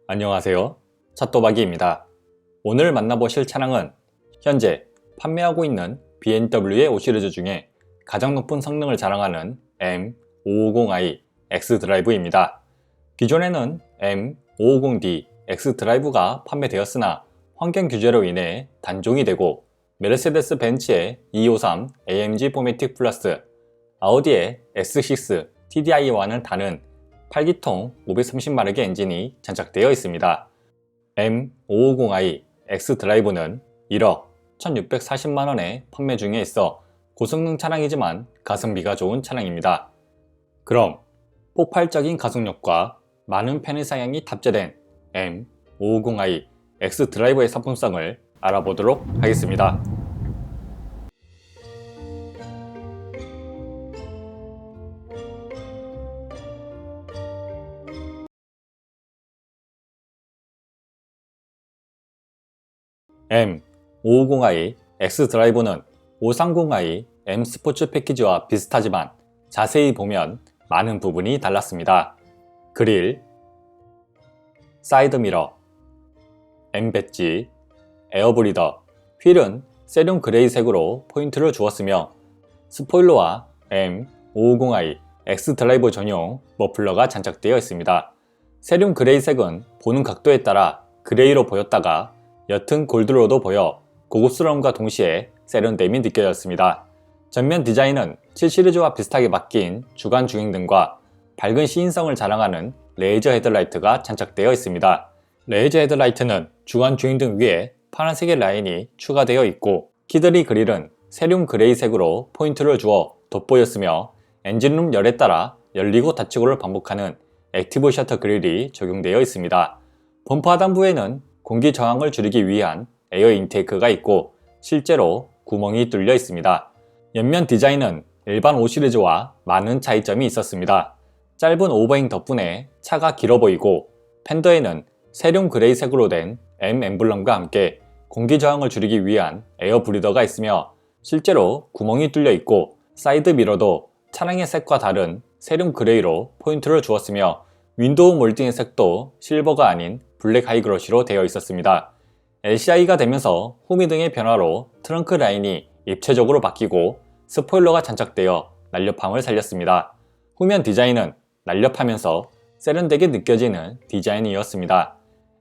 안녕하세요. 찻도박이입니다. 오늘 만나보실 차량은 현재 판매하고 있는 BMW의 5시리즈 중에 가장 높은 성능을 자랑하는 M550i X드라이브입니다. 기존에는 M550D X드라이브가 판매되었으나 환경 규제로 인해 단종이 되고 메르세데스 벤츠의 253 AMG 포매틱 플러스, 아우디의 S6 TDI와는 다른 8기통 530마력의 엔진이 장착되어 있습니다. M550i X드라이브는 1억 1640만원에 판매 중에 있어 고성능 차량이지만 가성비가 좋은 차량입니다. 그럼 폭발적인 가속력과 많은 편의 사양이 탑재된 M550i X드라이브의 상품성을 알아보도록 하겠습니다. M550i X드라이브는 530i M 스포츠 패키지와 비슷하지만 자세히 보면 많은 부분이 달랐습니다. 그릴, 사이드미러, M 배지, 에어브리더, 휠은 세륨 그레이색으로 포인트를 주었으며 스포일러와 M550i X드라이브 전용 머플러가 장착되어 있습니다. 세륨 그레이색은 보는 각도에 따라 그레이로 보였다가 옅은 골드로도 보여 고급스러움과 동시에 세련됨이 느껴졌습니다. 전면 디자인은 7시리즈와 비슷하게 바뀐 주간 주행등과 밝은 시인성을 자랑하는 레이저 헤드라이트가 장착되어 있습니다. 레이저 헤드라이트는 주간 주행등 위에 파란색의 라인이 추가되어 있고 키드리 그릴은 세륨 그레이색으로 포인트를 주어 돋보였으며 엔진룸 열에 따라 열리고 닫히고를 반복하는 액티브 셔터 그릴이 적용되어 있습니다. 범퍼 하단부에는 공기 저항을 줄이기 위한 에어 인테이크가 있고 실제로 구멍이 뚫려 있습니다. 옆면 디자인은 일반 5시리즈와 많은 차이점이 있었습니다. 짧은 오버행 덕분에 차가 길어 보이고 팬더에는 세륨 그레이색으로 된 M 엠블럼과 함께 공기 저항을 줄이기 위한 에어 브리더가 있으며 실제로 구멍이 뚫려 있고 사이드 미러도 차량의 색과 다른 세륨 그레이로 포인트를 주었으며 윈도우 몰딩의 색도 실버가 아닌 블랙 하이그로시로 되어 있었습니다. LCI가 되면서 후미등의 변화로 트렁크 라인이 입체적으로 바뀌고 스포일러가 장착되어 날렵함을 살렸습니다. 후면 디자인은 날렵하면서 세련되게 느껴지는 디자인이었습니다.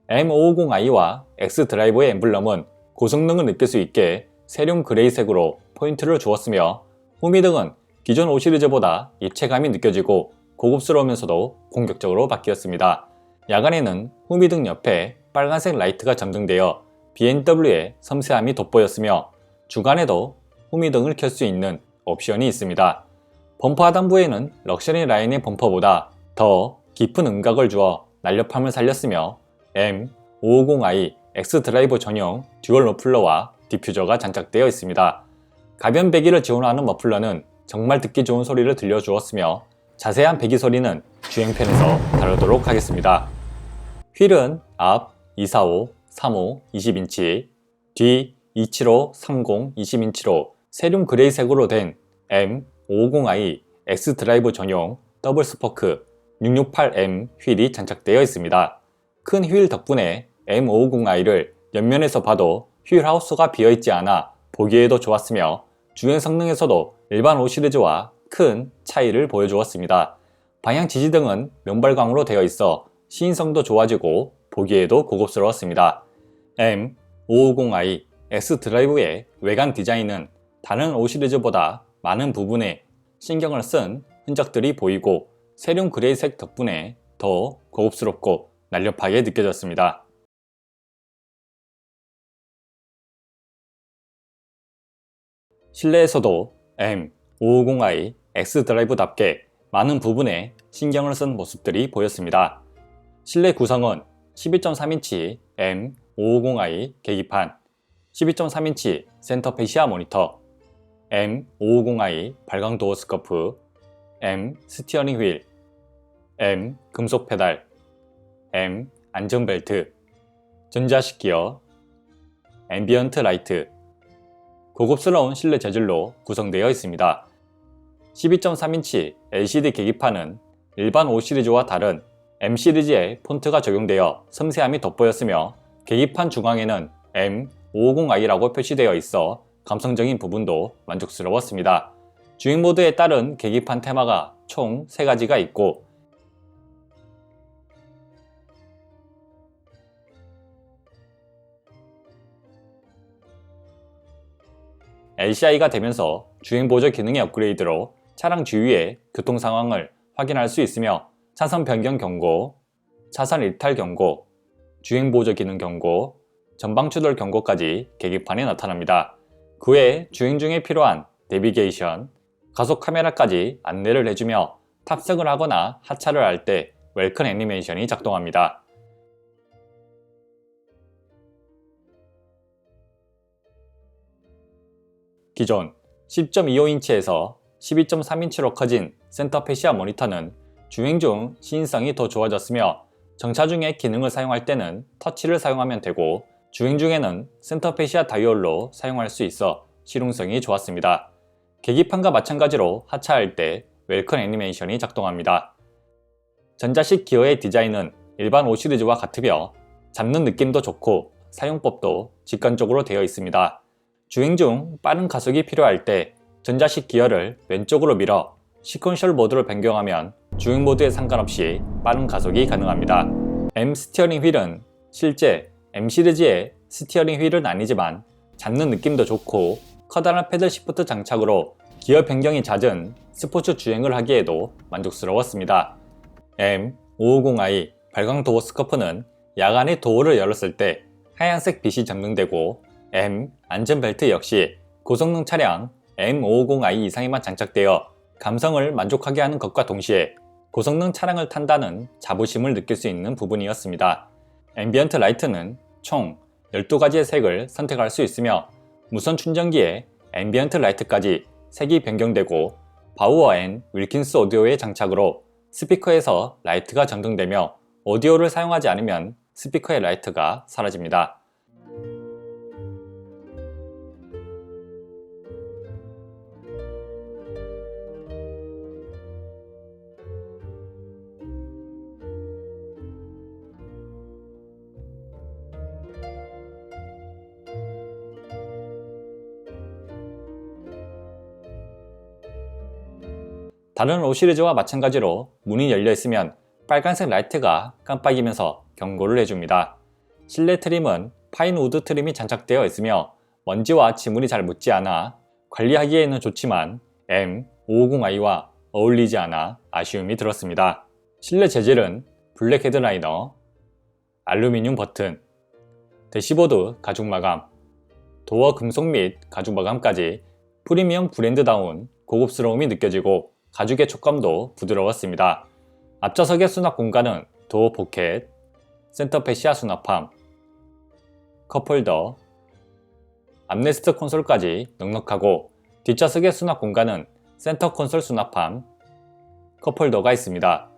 M550i와 X드라이브의 엠블럼은 고성능을 느낄 수 있게 세륨 그레이색으로 포인트를 주었으며 후미등은 기존 5시리즈보다 입체감이 느껴지고 고급스러우면서도 공격적으로 바뀌었습니다. 야간에는 후미등 옆에 빨간색 라이트가 점등되어 BMW의 섬세함이 돋보였으며 주간에도 후미등을 켤 수 있는 옵션이 있습니다. 범퍼 하단부에는 럭셔리 라인의 범퍼보다 더 깊은 음각을 주어 날렵함을 살렸으며 M550i X드라이브 전용 듀얼 머플러와 디퓨저가 장착되어 있습니다. 가변 배기를 지원하는 머플러는 정말 듣기 좋은 소리를 들려주었으며 자세한 배기 소리는 주행편에서 다루도록 하겠습니다. 휠은 앞 245, 35, 20인치, 뒤 275, 30, 20인치로 세륨 그레이색으로 된 M550i X드라이브 전용 더블 스포크 668M 휠이 장착되어 있습니다. 큰 휠 덕분에 M550i를 옆면에서 봐도 휠 하우스가 비어있지 않아 보기에도 좋았으며 주행 성능에서도 일반 5시리즈와 큰 차이를 보여주었습니다. 방향 지시등은 면발광으로 되어 있어 시인성도 좋아지고 보기에도 고급스러웠습니다. M550i X드라이브의 외관 디자인은 다른 5시리즈보다 많은 부분에 신경을 쓴 흔적들이 보이고 세륨 그레이색 덕분에 더 고급스럽고 날렵하게 느껴졌습니다. 실내에서도 M550i X드라이브답게 많은 부분에 신경을 쓴 모습들이 보였습니다. 실내 구성은 12.3인치 M550i 계기판, 12.3인치 센터페시아 모니터, M550i 발광 도어 스커프, M 스티어링 휠, M 금속 페달, M 안전벨트, 전자식 기어, 앰비언트 라이트, 고급스러운 실내 재질로 구성되어 있습니다. 12.3인치 LCD 계기판은 일반 5시리즈와 다른 M 시리즈의 폰트가 적용되어 섬세함이 돋보였으며 계기판 중앙에는 M550i라고 표시되어 있어 감성적인 부분도 만족스러웠습니다. 주행 모드에 따른 계기판 테마가 총 3가지가 있고 LCI가 되면서 주행보조 기능의 업그레이드로 차량 주위의 교통 상황을 확인할 수 있으며 차선 변경 경고, 차선 이탈 경고, 주행보조 기능 경고, 전방 추돌 경고까지 계기판에 나타납니다. 그 외에 주행 중에 필요한 내비게이션, 가속 카메라까지 안내를 해주며 탑승을 하거나 하차를 할 때 웰컴 애니메이션이 작동합니다. 기존 10.25인치에서 12.3인치로 커진 센터 패시아 모니터는 주행 중 시인성이 더 좋아졌으며 정차 중에 기능을 사용할 때는 터치를 사용하면 되고 주행 중에는 센터 패시아 다이얼로 사용할 수 있어 실용성이 좋았습니다. 계기판과 마찬가지로 하차할 때 웰컴 애니메이션이 작동합니다. 전자식 기어의 디자인은 일반 5 시리즈와 같으며 잡는 느낌도 좋고 사용법도 직관적으로 되어 있습니다. 주행 중 빠른 가속이 필요할 때 전자식 기어를 왼쪽으로 밀어 시퀀셜 모드로 변경하면 주행 모드에 상관없이 빠른 가속이 가능합니다. M 스티어링 휠은 실제 M 시리즈의 스티어링 휠은 아니지만 잡는 느낌도 좋고 커다란 패들 시프트 장착으로 기어 변경이 잦은 스포츠 주행을 하기에도 만족스러웠습니다. M550i 발광 도어 스커프는 야간에 도어를 열었을 때 하얀색 빛이 점등되고 M 안전벨트 역시 고성능 차량 M550i 이상에만 장착되어 감성을 만족하게 하는 것과 동시에 고성능 차량을 탄다는 자부심을 느낄 수 있는 부분이었습니다. 앰비언트 라이트는 총 12가지의 색을 선택할 수 있으며 무선 충전기에 앰비언트 라이트까지 색이 변경되고 바우어 앤 윌킨스 오디오의 장착으로 스피커에서 라이트가 전등되며 오디오를 사용하지 않으면 스피커의 라이트가 사라집니다. 다른 5 시리즈와 마찬가지로 문이 열려 있으면 빨간색 라이트가 깜빡이면서 경고를 해줍니다. 실내 트림은 파인 우드 트림이 장착되어 있으며 먼지와 지물이 잘 묻지 않아 관리하기에는 좋지만 M550i와 어울리지 않아 아쉬움이 들었습니다. 실내 재질은 블랙 헤드라이너, 알루미늄 버튼, 대시보드 가죽 마감, 도어 금속 및 가죽 마감까지 프리미엄 브랜드다운 고급스러움이 느껴지고 가죽의 촉감도 부드러웠습니다. 앞좌석의 수납 공간은 도어 포켓, 센터 패시아 수납함, 컵홀더, 암레스트 콘솔까지 넉넉하고 뒷좌석의 수납 공간은 센터 콘솔 수납함, 컵홀더가 있습니다.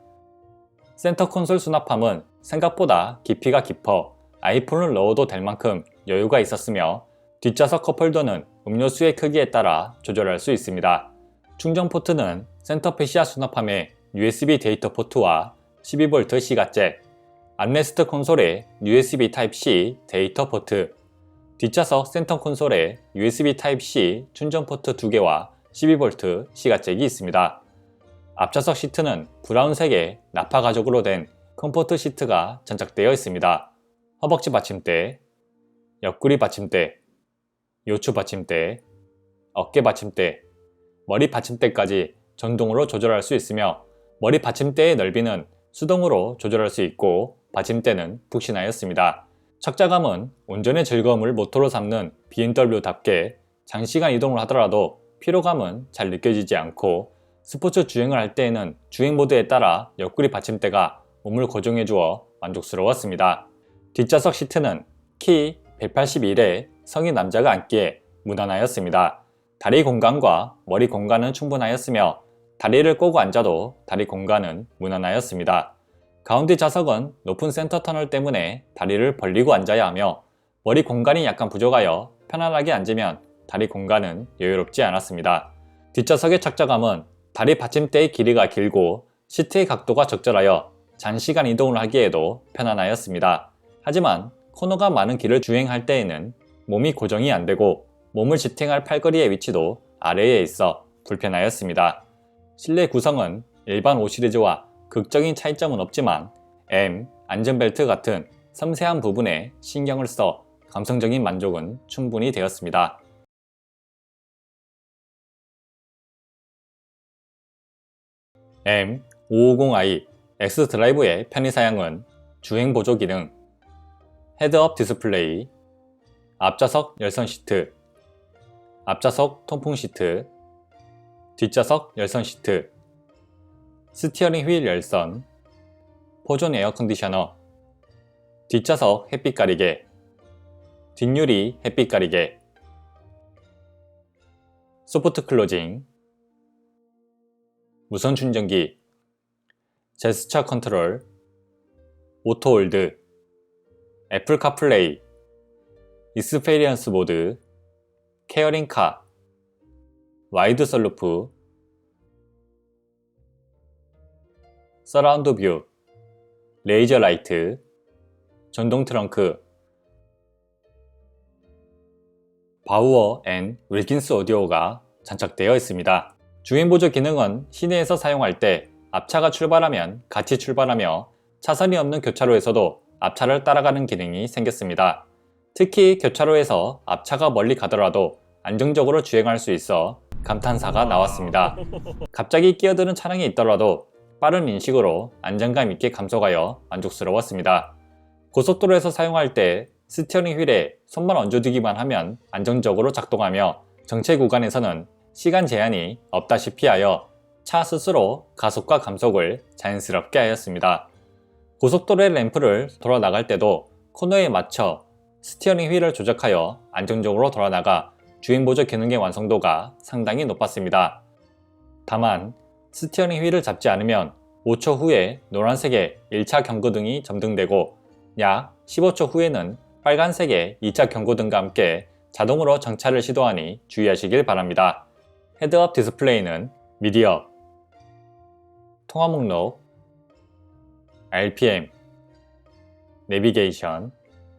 센터 콘솔 수납함은 생각보다 깊이가 깊어 아이폰을 넣어도 될 만큼 여유가 있었으며 뒷좌석 컵홀더는 음료수의 크기에 따라 조절할 수 있습니다. 충전 포트는 센터 패시아 수납함에 USB 데이터 포트와 12V C가잭, 암레스트 콘솔에 USB Type-C 데이터 포트, 뒷좌석 센터 콘솔에 USB Type-C 충전 포트 2개와 12V C가잭이 있습니다. 앞좌석 시트는 브라운색의 나파 가죽으로 된 컴포트 시트가 장착되어 있습니다. 허벅지 받침대, 옆구리 받침대, 요추 받침대, 어깨 받침대, 머리 받침대까지 전동으로 조절할 수 있으며 머리 받침대의 넓이는 수동으로 조절할 수 있고 받침대는 푹신하였습니다. 착자감은 운전의 즐거움을 모토로 삼는 BMW답게 장시간 이동을 하더라도 피로감은 잘 느껴지지 않고 스포츠 주행을 할 때에는 주행 모드에 따라 옆구리 받침대가 몸을 고정해 주어 만족스러웠습니다. 뒷좌석 시트는 키 181에 성인 남자가 앉기에 무난하였습니다. 다리 공간과 머리 공간은 충분하였으며 다리를 꼬고 앉아도 다리 공간은 무난하였습니다. 가운데 좌석은 높은 센터 터널 때문에 다리를 벌리고 앉아야 하며 머리 공간이 약간 부족하여 편안하게 앉으면 다리 공간은 여유롭지 않았습니다. 뒷좌석의 착자감은 다리 받침대의 길이가 길고 시트의 각도가 적절하여 장시간 이동을 하기에도 편안하였습니다. 하지만 코너가 많은 길을 주행할 때에는 몸이 고정이 안되고 몸을 지탱할 팔걸이의 위치도 아래에 있어 불편하였습니다. 실내 구성은 일반 5 시리즈와 극적인 차이점은 없지만 M, 안전벨트 같은 섬세한 부분에 신경을 써 감성적인 만족은 충분히 되었습니다. M550i X 드라이브의 편의사양은 주행 보조 기능, 헤드업 디스플레이, 앞좌석 열선 시트, 앞좌석 통풍 시트, 뒷좌석 열선 시트, 스티어링 휠 열선, 포존 에어 컨디셔너, 뒷좌석 햇빛 가리개, 뒷유리 햇빛 가리개, 소프트 클로징, 무선 충전기, 제스처 컨트롤, 오토 홀드, 애플 카플레이, 익스페리언스 모드, 케어링 카, 와이드 선루프, 서라운드 뷰, 레이저 라이트, 전동 트렁크, 바우어 앤 윌킨스 오디오가 장착되어 있습니다. 주행 보조 기능은 시내에서 사용할 때 앞차가 출발하면 같이 출발하며 차선이 없는 교차로에서도 앞차를 따라가는 기능이 생겼습니다. 특히 교차로에서 앞차가 멀리 가더라도 안정적으로 주행할 수 있어 감탄사가 나왔습니다. 갑자기 끼어드는 차량이 있더라도 빠른 인식으로 안정감 있게 감속하여 만족스러웠습니다. 고속도로에서 사용할 때 스티어링 휠에 손만 얹어두기만 하면 안정적으로 작동하며 정체 구간에서는 시간 제한이 없다시피 하여 차 스스로 가속과 감속을 자연스럽게 하였습니다. 고속도로의 램프를 돌아 나갈 때도 코너에 맞춰 스티어링 휠을 조작하여 안정적으로 돌아나가 주행보조 기능의 완성도가 상당히 높았습니다. 다만 스티어링 휠을 잡지 않으면 5초 후에 노란색의 1차 경고등이 점등되고 약 15초 후에는 빨간색의 2차 경고등과 함께 자동으로 정차를 시도하니 주의하시길 바랍니다. 헤드업 디스플레이는 미디어, 통화 목록, RPM, 내비게이션,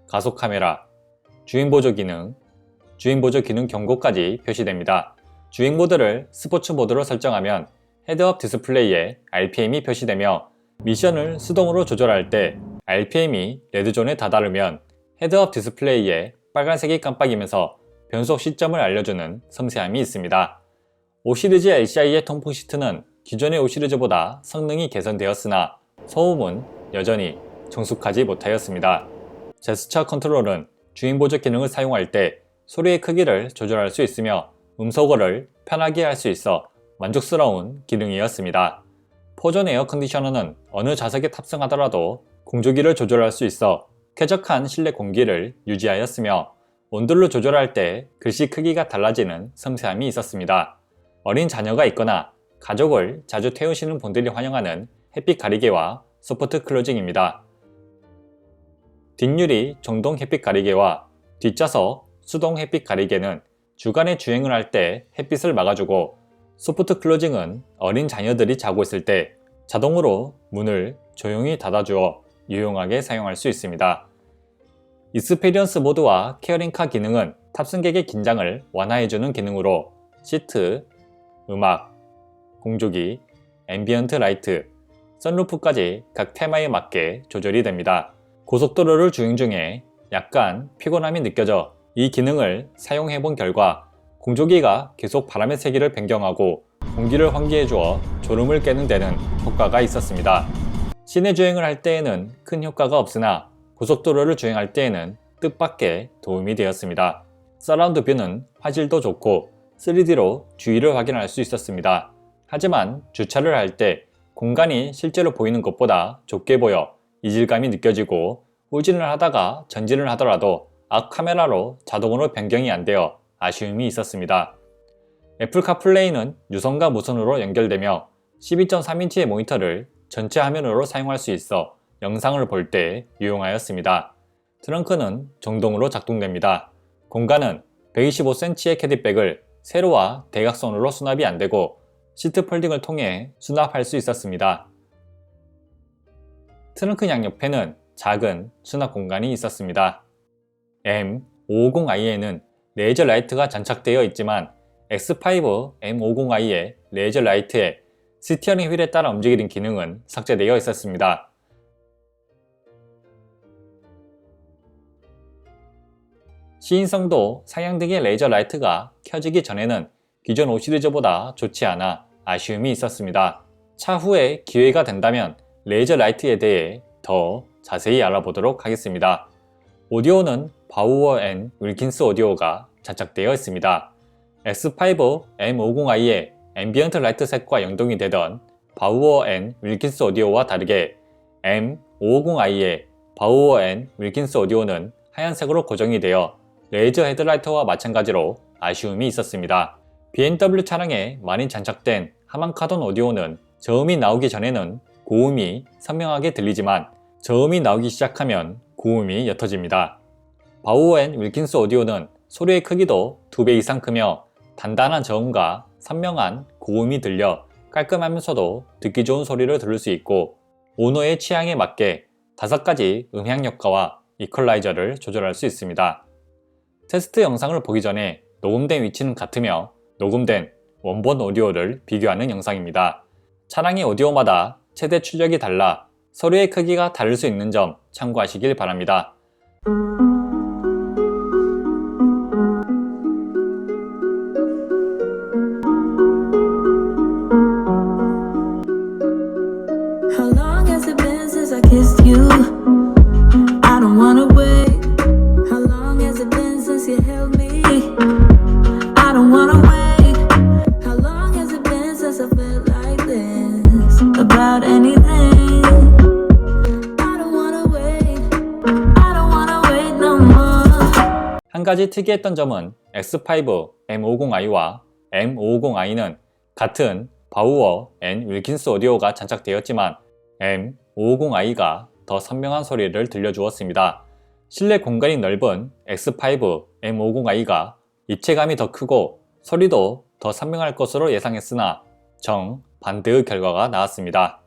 가속 카메라, 주행보조 기능, 주행보조 기능 경고까지 표시됩니다. 주행 모드를 스포츠 모드로 설정하면 헤드업 디스플레이에 RPM이 표시되며 미션을 수동으로 조절할 때 RPM이 레드존에 다다르면 헤드업 디스플레이에 빨간색이 깜빡이면서 변속 시점을 알려주는 섬세함이 있습니다. 5 시리즈 LCI의 통풍 시트는 기존의 5 시리즈보다 성능이 개선되었으나 소음은 여전히 정숙하지 못하였습니다. 제스처 컨트롤은 주행보조 기능을 사용할 때 소리의 크기를 조절할 수 있으며 음소거를 편하게 할 수 있어 만족스러운 기능이었습니다. 포존 에어 컨디셔너는 어느 좌석에 탑승하더라도 공조기를 조절할 수 있어 쾌적한 실내 공기를 유지하였으며 온도를 조절할 때 글씨 크기가 달라지는 섬세함이 있었습니다. 어린 자녀가 있거나 가족을 자주 태우시는 분들이 환영하는 햇빛 가리개와 소프트 클로징입니다. 뒷유리 전동 햇빛 가리개와 뒷좌석 수동 햇빛 가리개는 주간에 주행을 할 때 햇빛을 막아주고 소프트 클로징은 어린 자녀들이 자고 있을 때 자동으로 문을 조용히 닫아주어 유용하게 사용할 수 있습니다. 익스페리언스 모드와 케어링카 기능은 탑승객의 긴장을 완화해주는 기능으로 시트, 음악, 공조기, 앰비언트 라이트, 선루프까지 각 테마에 맞게 조절이 됩니다. 고속도로를 주행 중에 약간 피곤함이 느껴져 이 기능을 사용해본 결과 공조기가 계속 바람의 세기를 변경하고 공기를 환기해 주어 졸음을 깨는 데는 효과가 있었습니다. 시내 주행을 할 때에는 큰 효과가 없으나 고속도로를 주행할 때에는 뜻밖의 도움이 되었습니다. 서라운드 뷰는 화질도 좋고 3D로 주위를 확인할 수 있었습니다. 하지만 주차를 할 때 공간이 실제로 보이는 것보다 좁게 보여 이질감이 느껴지고 후진을 하다가 전진을 하더라도 앞 카메라로 자동으로 변경이 안 되어 아쉬움이 있었습니다. 애플 카플레이는 유선과 무선으로 연결되며 12.3인치의 모니터를 전체 화면으로 사용할 수 있어 영상을 볼 때 유용하였습니다. 트렁크는 정동으로 작동됩니다. 공간은 125cm의 캐디백을 세로와 대각선으로 수납이 안되고 시트 폴딩을 통해 수납할 수 있었습니다. 트렁크 양옆에는 작은 수납 공간이 있었습니다. M550i에는 레이저 라이트가 장착되어 있지만 X5 M50i의 레이저 라이트에 스티어링 휠에 따라 움직이는 기능은 삭제되어 있었습니다. 시인성도 상향등의 레이저 라이트가 켜지기 전에는 기존 5 시리즈보다 좋지 않아 아쉬움이 있었습니다. 차후에 기회가 된다면 레이저 라이트에 대해 더 자세히 알아보도록 하겠습니다. 오디오는 바우어 앤 윌킨스 오디오가 장착되어 있습니다. X5 M50i의 앰비언트 라이트 색과 연동이 되던 바우어 앤 윌킨스 오디오와 다르게 M550i의 바우어 앤 윌킨스 오디오는 하얀색으로 고정이 되어 레이저 헤드라이트와 마찬가지로 아쉬움이 있었습니다. BMW 차량에 많이 장착된 하만카돈 오디오는 저음이 나오기 전에는 고음이 선명하게 들리지만 저음이 나오기 시작하면 고음이 옅어집니다. 바우어 앤 윌킨스 오디오는 소리의 크기도 2배 이상 크며 단단한 저음과 선명한 고음이 들려 깔끔하면서도 듣기 좋은 소리를 들을 수 있고 오너의 취향에 맞게 5가지 음향 효과와 이퀄라이저를 조절할 수 있습니다. 테스트 영상을 보기 전에 녹음된 위치는 같으며 녹음된 원본 오디오를 비교하는 영상입니다. 차량의 오디오마다 최대 출력이 달라 소리의 크기가 다를 수 있는 점 참고하시길 바랍니다. How long has it been since I kissed you? I don't wanna wait. How long has it been since you held me? I don't wanna wait. How long has it been since I felt like this about anything? I don't wanna wait. I don't wanna wait no more. 한 가지 특이했던 점은 X5 M50i와 M550i는 같은 바우어 앤 윌킨스 오디오가 장착되었지만 M550i가 더 선명한 소리를 들려주었습니다. 실내 공간이 넓은 X5 M50i가 입체감이 더 크고 소리도 더 선명할 것으로 예상했으나 정반대의 결과가 나왔습니다.